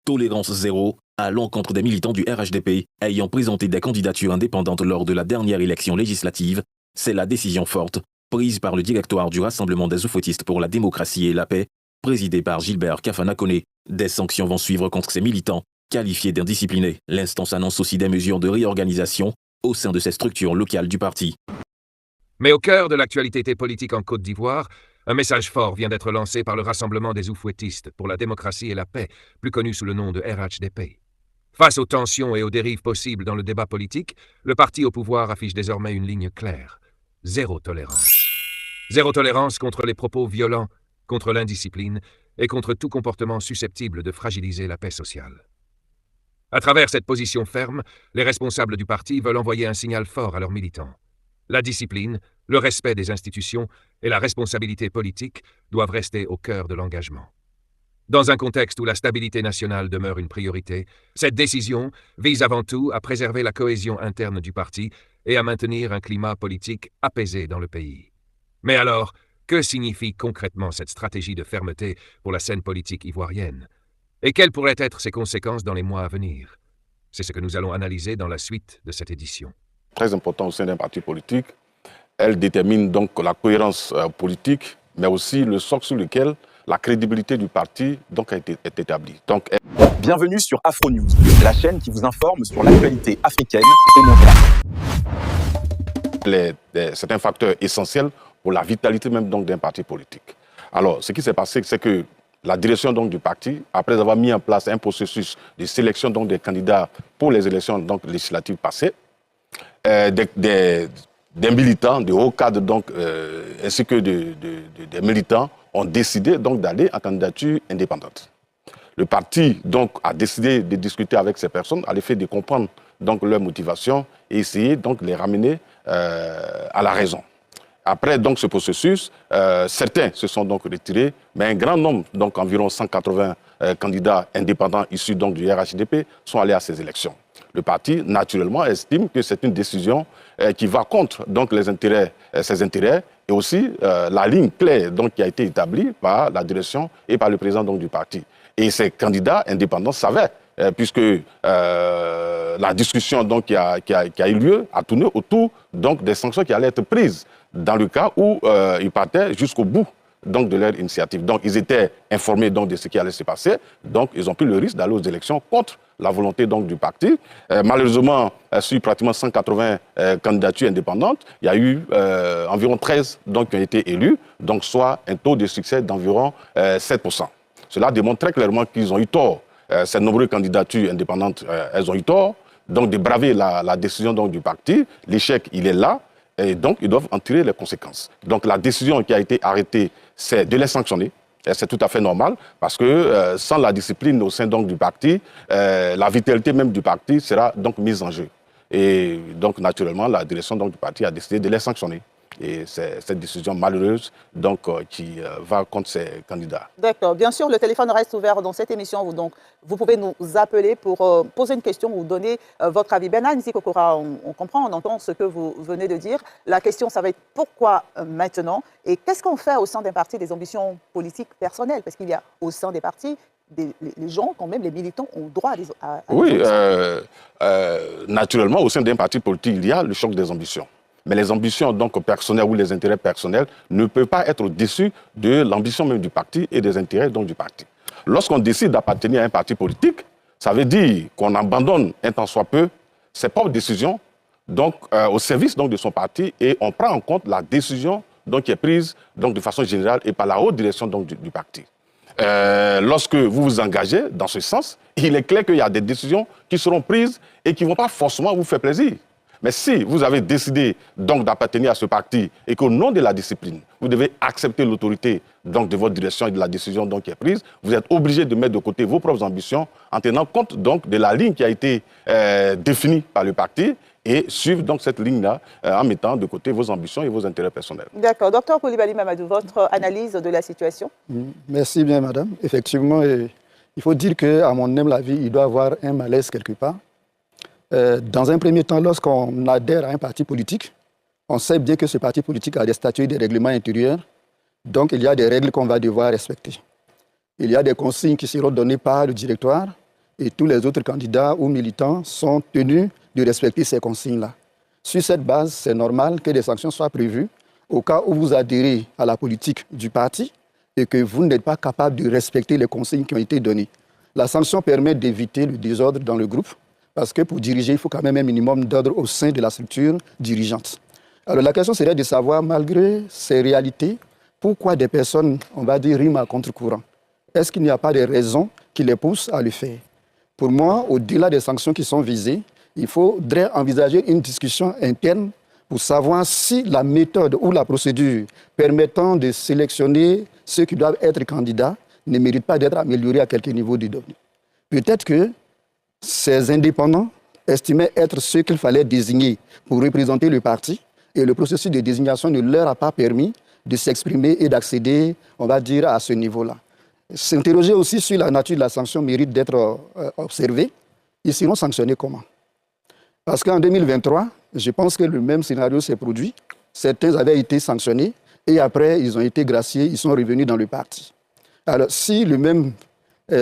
Tolérance zéro à l'encontre des militants du RHDP ayant présenté des candidatures indépendantes lors de la dernière élection législative. C'est la décision forte prise par le directoire du Rassemblement des Oufouettistes pour la démocratie et la paix, présidé par Gilbert Kafana Koné. Des sanctions vont suivre contre ces militants, qualifiés d'indisciplinés. L'instance annonce aussi des mesures de réorganisation au sein de ces structures locales du parti. Mais au cœur de l'actualité politique en Côte d'Ivoire, un message fort vient d'être lancé par le Rassemblement des Oufouettistes pour la démocratie et la paix, plus connu sous le nom de RHDP. Face aux tensions et aux dérives possibles dans le débat politique, le parti au pouvoir affiche désormais une ligne claire. Zéro tolérance. Zéro tolérance contre les propos violents, contre l'indiscipline et contre tout comportement susceptible de fragiliser la paix sociale. À travers cette position ferme, les responsables du parti veulent envoyer un signal fort à leurs militants. La discipline, le respect des institutions et la responsabilité politique doivent rester au cœur de l'engagement. Dans un contexte où la stabilité nationale demeure une priorité, cette décision vise avant tout à préserver la cohésion interne du parti et à maintenir un climat politique apaisé dans le pays. Mais alors, que signifie concrètement cette stratégie de fermeté pour la scène politique ivoirienne? Et quelles pourraient être ses conséquences dans les mois à venir? C'est ce que nous allons analyser dans la suite de cette édition. Très important au sein d'un parti politique, elle détermine donc la cohérence politique, mais aussi le socle sur lequel la crédibilité du parti donc, est établie. Bienvenue sur Afro News, la chaîne qui vous informe sur l'actualité africaine et mondiale. C'est un facteur essentiel pour la vitalité même d'un parti politique. Alors, ce qui s'est passé, c'est que la direction donc, du parti, après avoir mis en place un processus de sélection donc, des candidats pour les élections donc, législatives passées, des militants, de hauts cadres donc, ainsi que des militants ont décidé donc d'aller en candidature indépendante. Le parti donc a décidé de discuter avec ces personnes, à l'effet de comprendre donc leur motivation et essayer donc de les ramener à la raison. Après donc ce processus, certains se sont donc retirés, mais un grand nombre, donc environ 180 candidats indépendants issus donc du RHDP, sont allés à ces élections. Le parti, naturellement, estime que c'est une décision qui va contre donc, ses intérêts et aussi la ligne claire donc, qui a été établie par la direction et par le président donc, du parti. Et ces candidats indépendants savaient, puisque la discussion donc, qui a eu lieu a tourné autour donc, des sanctions qui allaient être prises dans le cas où ils partaient jusqu'au bout donc, de leur initiative. Donc ils étaient informés donc, de ce qui allait se passer, donc ils ont pris le risque d'aller aux élections contre la volonté donc, du parti. Malheureusement, sur pratiquement 180 candidatures indépendantes, il y a eu environ 13 donc, qui ont été élus, donc soit un taux de succès d'environ 7%. Cela démontre très clairement qu'ils ont eu tort. Ces nombreuses candidatures indépendantes, elles ont eu tort, donc de braver la décision donc, du parti. L'échec, il est là, et donc ils doivent en tirer les conséquences. Donc la décision qui a été arrêtée, c'est de les sanctionner. C'est tout à fait normal, parce que sans la discipline au sein donc, du parti, la vitalité même du parti sera donc mise en jeu. Et donc, naturellement, la direction donc, du parti a décidé de les sanctionner. Et c'est cette décision malheureuse donc, qui va contre ces candidats. D'accord. Bien sûr, le téléphone reste ouvert dans cette émission. Donc, vous pouvez nous appeler pour poser une question ou donner votre avis. Bernard Nzikokora, on comprend, on entend ce que vous venez de dire. La question, ça va être pourquoi maintenant? Et qu'est-ce qu'on fait au sein d'un parti des ambitions politiques personnelles? Parce qu'il y a au sein des partis, les gens, quand même, les militants ont droit à oui, naturellement, au sein d'un parti politique, il y a le choc des ambitions. Mais les ambitions donc, personnelles ou les intérêts personnels ne peuvent pas être au-dessus de l'ambition même du parti et des intérêts donc, du parti. Lorsqu'on décide d'appartenir à un parti politique, ça veut dire qu'on abandonne un tant soit peu ses propres décisions donc, au service donc, de son parti et on prend en compte la décision donc, qui est prise donc, de façon générale et par la haute direction donc, du parti. Lorsque vous vous engagez dans ce sens, il est clair qu'il y a des décisions qui seront prises et qui ne vont pas forcément vous faire plaisir. Mais si vous avez décidé donc d'appartenir à ce parti et qu'au nom de la discipline, vous devez accepter l'autorité donc de votre direction et de la décision donc qui est prise, vous êtes obligé de mettre de côté vos propres ambitions en tenant compte donc de la ligne qui a été définie par le parti et suivre donc cette ligne-là en mettant de côté vos ambitions et vos intérêts personnels. D'accord. Docteur Coulibaly Mamadou, votre analyse de la situation? Merci bien, madame. Effectivement, il faut dire qu'à mon humble avis, il doit y avoir un malaise quelque part. Dans un premier temps, lorsqu'on adhère à un parti politique, on sait bien que ce parti politique a des statuts et des règlements intérieurs. Donc, il y a des règles qu'on va devoir respecter. Il y a des consignes qui seront données par le directoire et tous les autres candidats ou militants sont tenus de respecter ces consignes-là. Sur cette base, c'est normal que des sanctions soient prévues au cas où vous adhérez à la politique du parti et que vous n'êtes pas capable de respecter les consignes qui ont été données. La sanction permet d'éviter le désordre dans le groupe, parce que pour diriger, il faut quand même un minimum d'ordre au sein de la structure dirigeante. Alors la question serait de savoir, malgré ces réalités, pourquoi des personnes, on va dire, riment à contre-courant? Est-ce qu'il n'y a pas de raisons qui les poussent à le faire? Pour moi, au-delà des sanctions qui sont visées, il faudrait envisager une discussion interne pour savoir si la méthode ou la procédure permettant de sélectionner ceux qui doivent être candidats ne mérite pas d'être améliorée à quelque niveau du domaine. Peut-être que ces indépendants estimaient être ceux qu'il fallait désigner pour représenter le parti et le processus de désignation ne leur a pas permis de s'exprimer et d'accéder, on va dire, à ce niveau-là. S'interroger aussi sur la nature de la sanction mérite d'être observé. Ils seront sanctionnés comment? Parce qu'en 2023, je pense que le même scénario s'est produit. Certains avaient été sanctionnés et après, ils ont été graciés, ils sont revenus dans le parti. Alors, si le même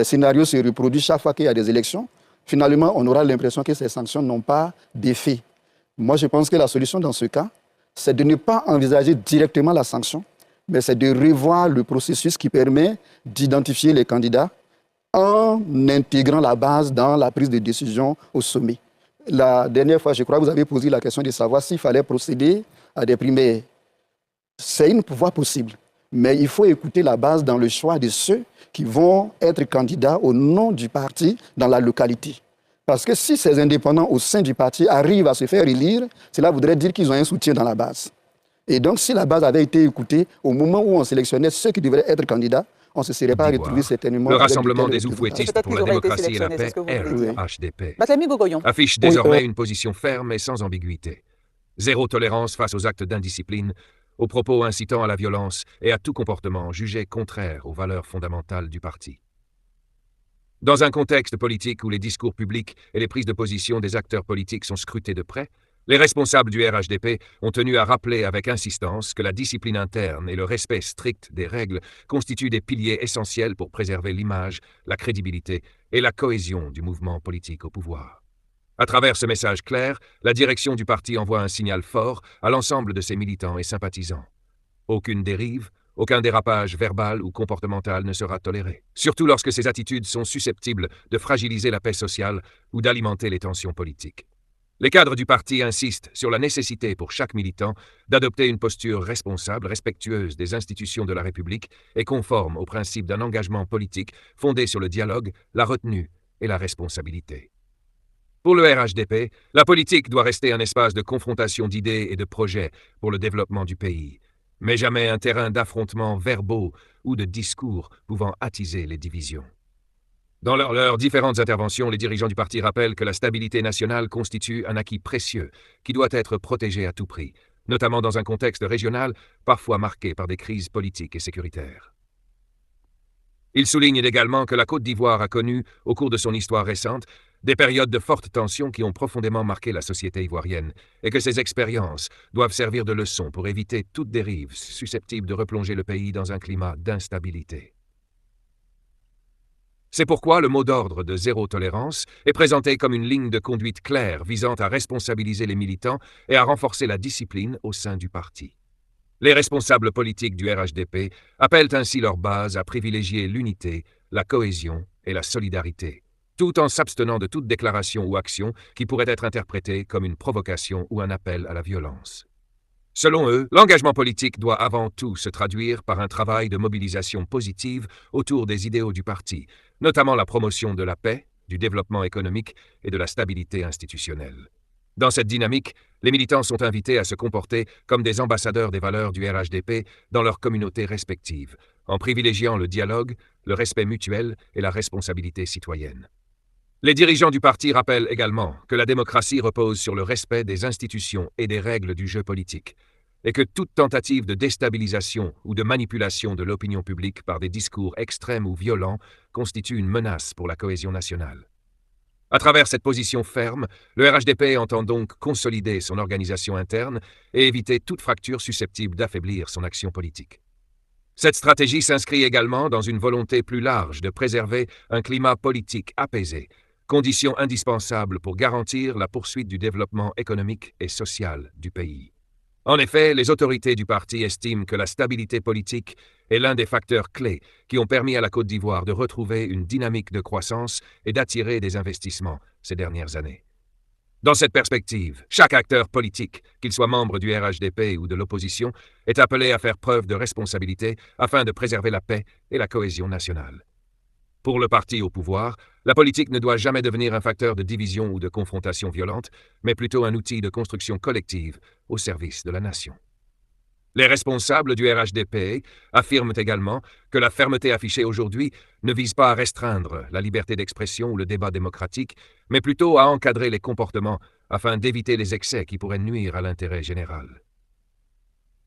scénario se reproduit chaque fois qu'il y a des élections, finalement, on aura l'impression que ces sanctions n'ont pas d'effet. Moi, je pense que la solution dans ce cas, c'est de ne pas envisager directement la sanction, mais c'est de revoir le processus qui permet d'identifier les candidats en intégrant la base dans la prise de décision au sommet. La dernière fois, je crois que vous avez posé la question de savoir s'il fallait procéder à des primaires. C'est une voie possible, mais il faut écouter la base dans le choix de ceux qui vont être candidats au nom du parti dans la localité. Parce que si ces indépendants au sein du parti arrivent à se faire élire, cela voudrait dire qu'ils ont un soutien dans la base. Et donc, si la base avait été écoutée au moment où on sélectionnait ceux qui devraient être candidats, on ne se serait pas retrouvé certainement... Le Rassemblement des Oufouettistes pour la démocratie et la paix, RHDP, affiche désormais une position ferme et sans ambiguïté. Zéro tolérance face aux actes d'indiscipline, aux propos incitant à la violence et à tout comportement jugé contraire aux valeurs fondamentales du parti. Dans un contexte politique où les discours publics et les prises de position des acteurs politiques sont scrutés de près, les responsables du RHDP ont tenu à rappeler avec insistance que la discipline interne et le respect strict des règles constituent des piliers essentiels pour préserver l'image, la crédibilité et la cohésion du mouvement politique au pouvoir. À travers ce message clair, la direction du parti envoie un signal fort à l'ensemble de ses militants et sympathisants. Aucune dérive, aucun dérapage verbal ou comportemental ne sera toléré, surtout lorsque ces attitudes sont susceptibles de fragiliser la paix sociale ou d'alimenter les tensions politiques. Les cadres du parti insistent sur la nécessité pour chaque militant d'adopter une posture responsable, respectueuse des institutions de la République et conforme aux principes d'un engagement politique fondé sur le dialogue, la retenue et la responsabilité. Pour le RHDP, la politique doit rester un espace de confrontation d'idées et de projets pour le développement du pays, mais jamais un terrain d'affrontements verbaux ou de discours pouvant attiser les divisions. Dans leurs différentes interventions, les dirigeants du parti rappellent que la stabilité nationale constitue un acquis précieux qui doit être protégé à tout prix, notamment dans un contexte régional parfois marqué par des crises politiques et sécuritaires. Ils soulignent également que la Côte d'Ivoire a connu, au cours de son histoire récente, des périodes de fortes tensions qui ont profondément marqué la société ivoirienne, et que ces expériences doivent servir de leçon pour éviter toute dérive susceptible de replonger le pays dans un climat d'instabilité. C'est pourquoi le mot d'ordre de zéro tolérance est présenté comme une ligne de conduite claire visant à responsabiliser les militants et à renforcer la discipline au sein du parti. Les responsables politiques du RHDP appellent ainsi leur base à privilégier l'unité, la cohésion et la solidarité, tout en s'abstenant de toute déclaration ou action qui pourrait être interprétée comme une provocation ou un appel à la violence. Selon eux, l'engagement politique doit avant tout se traduire par un travail de mobilisation positive autour des idéaux du parti, notamment la promotion de la paix, du développement économique et de la stabilité institutionnelle. Dans cette dynamique, les militants sont invités à se comporter comme des ambassadeurs des valeurs du RHDP dans leurs communautés respectives, en privilégiant le dialogue, le respect mutuel et la responsabilité citoyenne. Les dirigeants du parti rappellent également que la démocratie repose sur le respect des institutions et des règles du jeu politique, et que toute tentative de déstabilisation ou de manipulation de l'opinion publique par des discours extrêmes ou violents constitue une menace pour la cohésion nationale. À travers cette position ferme, le RHDP entend donc consolider son organisation interne et éviter toute fracture susceptible d'affaiblir son action politique. Cette stratégie s'inscrit également dans une volonté plus large de préserver un climat politique apaisé, condition indispensable pour garantir la poursuite du développement économique et social du pays. En effet, les autorités du parti estiment que la stabilité politique est l'un des facteurs clés qui ont permis à la Côte d'Ivoire de retrouver une dynamique de croissance et d'attirer des investissements ces dernières années. Dans cette perspective, chaque acteur politique, qu'il soit membre du RHDP ou de l'opposition, est appelé à faire preuve de responsabilité afin de préserver la paix et la cohésion nationale. Pour le parti au pouvoir, la politique ne doit jamais devenir un facteur de division ou de confrontation violente, mais plutôt un outil de construction collective au service de la nation. Les responsables du RHDP affirment également que la fermeté affichée aujourd'hui ne vise pas à restreindre la liberté d'expression ou le débat démocratique, mais plutôt à encadrer les comportements afin d'éviter les excès qui pourraient nuire à l'intérêt général.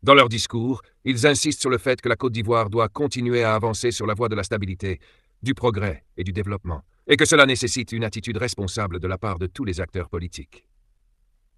Dans leur discours, ils insistent sur le fait que la Côte d'Ivoire doit continuer à avancer sur la voie de la stabilité, du progrès et du développement, et que cela nécessite une attitude responsable de la part de tous les acteurs politiques.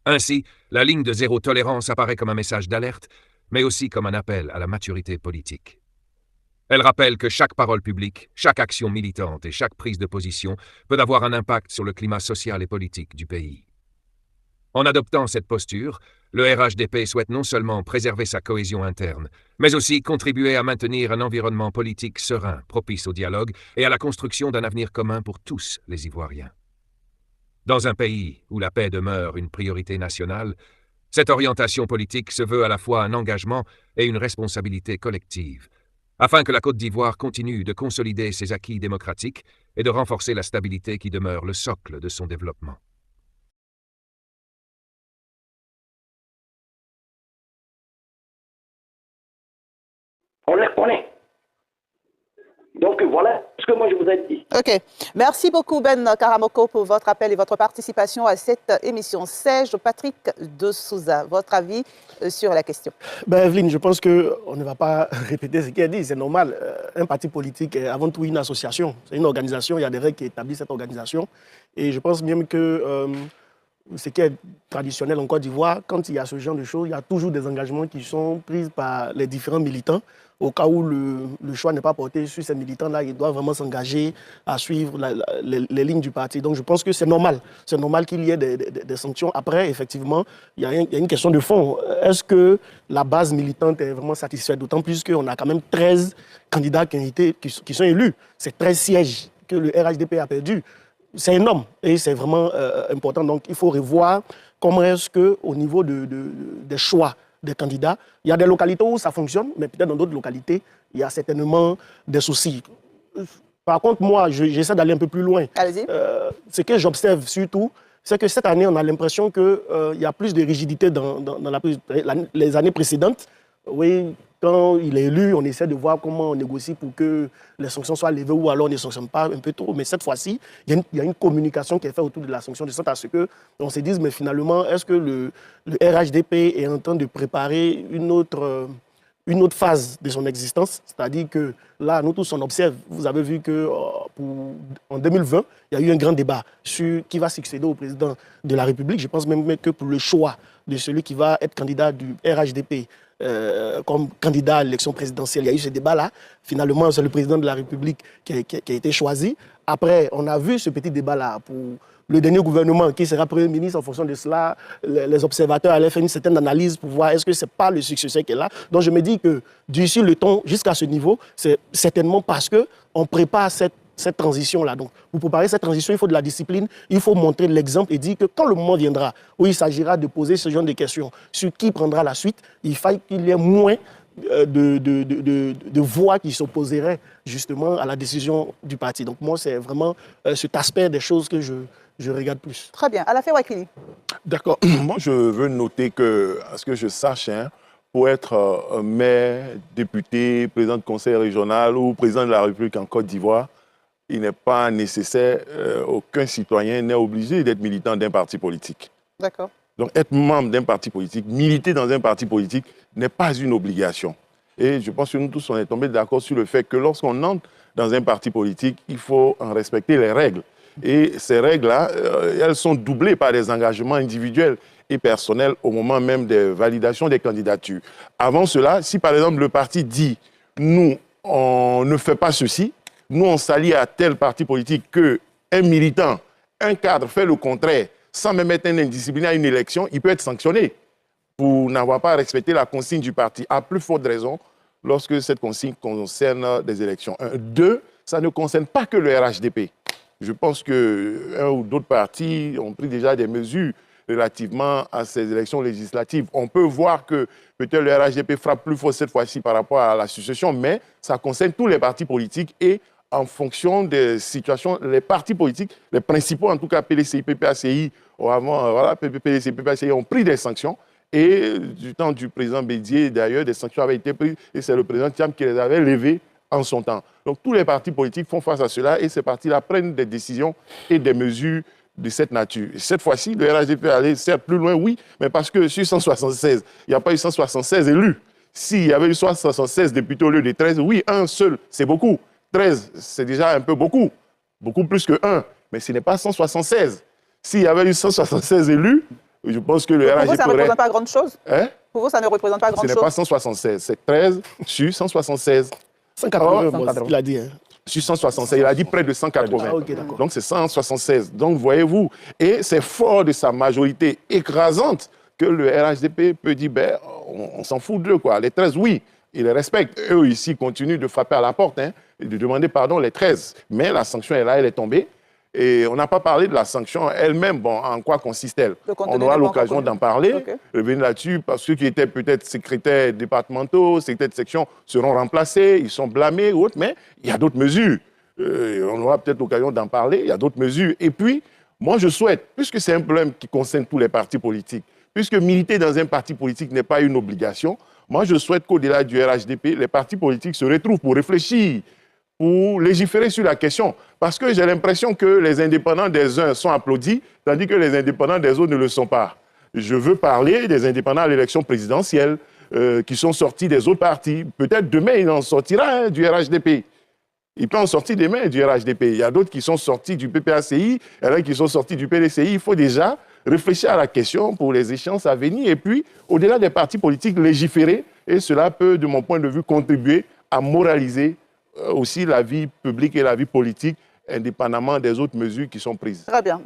Ainsi, la ligne de zéro tolérance apparaît comme un message d'alerte, mais aussi comme un appel à la maturité politique. Elle rappelle que chaque parole publique, chaque action militante et chaque prise de position peut avoir un impact sur le climat social et politique du pays. En adoptant cette posture, le RHDP souhaite non seulement préserver sa cohésion interne, mais aussi contribuer à maintenir un environnement politique serein, propice au dialogue et à la construction d'un avenir commun pour tous les Ivoiriens. Dans un pays où la paix demeure une priorité nationale, cette orientation politique se veut à la fois un engagement et une responsabilité collective, afin que la Côte d'Ivoire continue de consolider ses acquis démocratiques et de renforcer la stabilité qui demeure le socle de son développement. On les connaît. Donc voilà ce que moi je vous ai dit. OK. Merci beaucoup Ben Karamoko pour votre appel et votre participation à cette émission. Serge Patrick de Souza, votre avis sur la question? Evelyne, je pense qu'on ne va pas répéter ce qu'il a dit, c'est normal. Un parti politique est avant tout une association, c'est une organisation, il y a des règles qui établissent cette organisation. Et je pense même que ce qui est traditionnel en Côte d'Ivoire, quand il y a ce genre de choses, il y a toujours des engagements qui sont pris par les différents militants. Au cas où le choix n'est pas porté sur ces militants-là, ils doivent vraiment s'engager à suivre les lignes du parti. Donc je pense que c'est normal. C'est normal qu'il y ait des sanctions. Après, effectivement, il y a une question de fond. Est-ce que la base militante est vraiment satisfaite? D'autant plus qu'on a quand même 13 candidats qui sont élus. C'est 13 sièges que le RHDP a perdu. C'est énorme et c'est vraiment important. Donc il faut revoir comment est-ce qu'au niveau des choix des candidats, il y a des localités où ça fonctionne, mais peut-être dans d'autres localités, il y a certainement des soucis. Par contre, moi, j'essaie d'aller un peu plus loin. Allez-y. Ce que j'observe surtout, c'est que cette année, on a l'impression qu'il y a plus de rigidité dans les années précédentes. Oui, quand il est élu, on essaie de voir comment on négocie pour que les sanctions soient levées ou alors on ne sanctionne pas un peu trop. Mais cette fois-ci, il y a une communication qui est faite autour de la sanction de sorte à ce qu'on se dise, mais finalement, est-ce que le RHDP est en train de préparer une autre phase de son existence? C'est-à-dire que là, nous tous, on observe, vous avez vu qu'en 2020, il y a eu un grand débat sur qui va succéder au président de la République. Je pense même que pour le choix de celui qui va être candidat du RHDP, comme candidat à l'élection présidentielle. Il y a eu ce débat-là. Finalement, c'est le président de la République qui a été choisi. Après, on a vu ce petit débat-là pour le dernier gouvernement qui sera Premier ministre. En fonction de cela, les observateurs allaient faire une certaine analyse pour voir est-ce que ce n'est pas le successeur qui est là. Donc je me dis que d'ici le temps, jusqu'à ce niveau, c'est certainement parce qu'on prépare cette transition-là. Donc, pour préparer cette transition, il faut de la discipline, il faut montrer l'exemple et dire que quand le moment viendra où il s'agira de poser ce genre de questions sur qui prendra la suite, il faille qu'il y ait moins de voix qui s'opposeraient justement à la décision du parti. Donc moi, c'est vraiment cet aspect des choses que je regarde plus. Très bien. Alafé Ouakili. D'accord. Moi, je veux noter que, à ce que je sache, pour être maire, député, président de conseil régional ou président de la République en Côte d'Ivoire, il n'est pas nécessaire, aucun citoyen n'est obligé d'être militant d'un parti politique. D'accord. Donc être membre d'un parti politique, militer dans un parti politique n'est pas une obligation. Et je pense que nous tous, on est tombés d'accord sur le fait que lorsqu'on entre dans un parti politique, il faut en respecter les règles. Et ces règles-là, elles sont doublées par des engagements individuels et personnels au moment même des validations des candidatures. Avant cela, si par exemple le parti dit « nous, on ne fait pas ceci », nous, on s'allie à tel parti politique qu'un militant un cadre fait le contraire, sans même être un indiscipliné à une élection, il peut être sanctionné pour n'avoir pas respecté la consigne du parti, à plus forte raison lorsque cette consigne concerne des élections. Deux, ça ne concerne pas que le RHDP. Je pense qu'un ou d'autres partis ont pris déjà des mesures relativement à ces élections législatives. On peut voir que peut-être le RHDP frappe plus fort cette fois-ci par rapport à la succession, mais ça concerne tous les partis politiques et en fonction des situations, les partis politiques, les principaux, en tout cas PDCI, PPACI, PDCI, PPACI ont pris des sanctions. Et du temps du président Bédier, d'ailleurs, des sanctions avaient été prises et c'est le président Thiam qui les avait levées en son temps. Donc tous les partis politiques font face à cela et ces partis-là prennent des décisions et des mesures de cette nature. Et cette fois-ci, le RHDP allait certes plus loin, oui, mais parce que sur 176, il n'y a pas eu 176 élus. S'il y avait eu 176 députés au lieu de 13, oui, un seul, c'est beaucoup. 13, c'est déjà un peu beaucoup. Beaucoup plus que 1. Mais ce n'est pas 176. S'il y avait eu 176 élus, je pense que le RHDP... Pour vous, ça ne représente pas grande chose? Hein? Pour vous, ça ne représente pas grande chose? Ce n'est pas 176, c'est 13 sur 176. 180, il a dit. Hein. Sur 176, il a dit près de 180. Ah, okay, donc c'est 176. Donc voyez-vous, et c'est fort de sa majorité écrasante que le RHDP peut dire, ben, on s'en fout d'eux, quoi. Les 13, oui, ils les respectent. Eux ici continuent de frapper à la porte, hein, et de demander pardon les 13. Mais la sanction est là, elle est tombée. Et on n'a pas parlé de la sanction elle-même. Bon, en quoi consiste-t-elle? On aura l'occasion d'en parler, revenir là-dessus, parce que ceux qui étaient peut-être secrétaires départementaux, secrétaires de section seront remplacés, ils sont blâmés ou autres, mais il y a d'autres mesures. On aura peut-être l'occasion d'en parler, il y a d'autres mesures. Et puis, moi je souhaite, puisque c'est un problème qui concerne tous les partis politiques, puisque militer dans un parti politique n'est pas une obligation, moi je souhaite qu'au-delà du RHDP, les partis politiques se retrouvent pour réfléchir, pour légiférer sur la question. Parce que j'ai l'impression que les indépendants des uns sont applaudis, tandis que les indépendants des autres ne le sont pas. Je veux parler des indépendants à l'élection présidentielle, qui sont sortis des autres partis. Peut-être demain, il en sortira du RHDP. Il peut en sortir demain du RHDP. Il y a d'autres qui sont sortis du PPACI, il y en a qui sont sortis du PDCI. Il faut déjà réfléchir à la question pour les échéances à venir. Et puis, au-delà des partis politiques, légiférer. Et cela peut, de mon point de vue, contribuer à moraliser aussi la vie publique et la vie politique, indépendamment des autres mesures qui sont prises. Très bien.